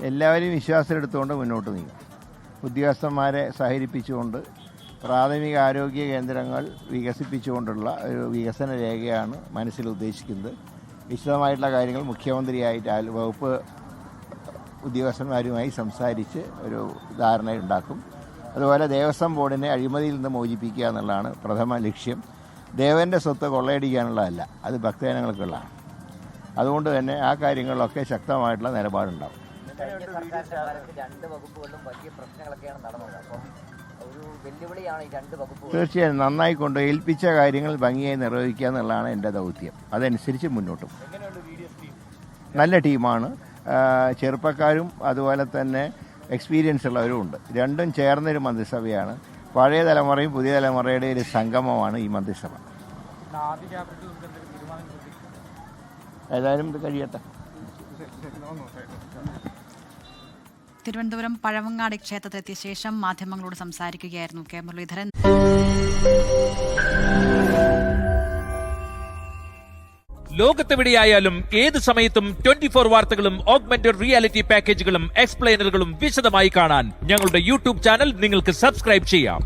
എല്ലാവരെയും വിശ്വാസത്തിലെടുത്തുകൊണ്ട് മുന്നോട്ട് നീങ്ങും. ഉദ്യോഗസ്ഥന്മാരെ സഹകരിപ്പിച്ചുകൊണ്ട് പ്രാഥമിക ആരോഗ്യ കേന്ദ്രങ്ങൾ വികസിപ്പിച്ചുകൊണ്ടുള്ള ഒരു വികസന രേഖയാണ് മനസ്സിൽ ഉദ്ദേശിക്കുന്നത്. വിശദമായിട്ടുള്ള കാര്യങ്ങൾ മുഖ്യമന്ത്രിയായിട്ട് വകുപ്പ് ഉദ്യോഗസ്ഥന്മാരുമായി സംസാരിച്ച് ഒരു ധാരണയുണ്ടാക്കും. അതുപോലെ ദേവസ്വം ബോർഡിനെ അഴിമതിയിൽ നിന്ന് മോചിപ്പിക്കുക എന്നുള്ളതാണ് പ്രഥമ ലക്ഷ്യം. ദേവൻ്റെ സ്വത്ത് കൊള്ളയടിക്കാനുള്ളതല്ല, അത് ഭക്തജനങ്ങൾക്കുള്ളതാണ്. അതുകൊണ്ട് തന്നെ ആ കാര്യങ്ങളിലൊക്കെ ശക്തമായിട്ടുള്ള നിലപാടുണ്ടാവും. തീർച്ചയായും നന്നായി കൊണ്ട് ഏൽപ്പിച്ച കാര്യങ്ങൾ ഭംഗിയായി നിർവഹിക്കുക എന്നുള്ളതാണ് എൻ്റെ ദൗത്യം. അതനുസരിച്ച് മുന്നോട്ടും. നല്ല ടീമാണ്. ചെറുപ്പക്കാരും അതുപോലെ തന്നെ എക്സ്പീരിയൻസ് ഉള്ളവരും ഉണ്ട്. രണ്ടും ചേർന്നൊരു മന്ത്രിസഭയാണ്. പഴയ തലമുറയും പുതിയ തലമുറയുടെ ഒരു സംഗമമാണ് ഈ മന്ത്രിസഭ. ഏതായാലും ഇത് കഴിയട്ടെ. തിരുവനന്തപുരം പഴവങ്ങാടി ക്ഷേത്രത്തിലെത്തിയ ശേഷം മാധ്യമങ്ങളോട് സംസാരിക്കുകയായിരുന്നു കെ മുരളീധരൻ. ലോകത്തെവിടെയായാലും ഏത് സമയത്തും 24 വാർത്തകളും ഓഗ്മെന്റഡ് റിയാലിറ്റി പാക്കേജുകളും എക്സ്പ്ലെയിനറുകളും വിശദമായി കാണാൻ ഞങ്ങളുടെ യൂട്യൂബ് ചാനൽ നിങ്ങൾക്ക് സബ്സ്ക്രൈബ് ചെയ്യാം.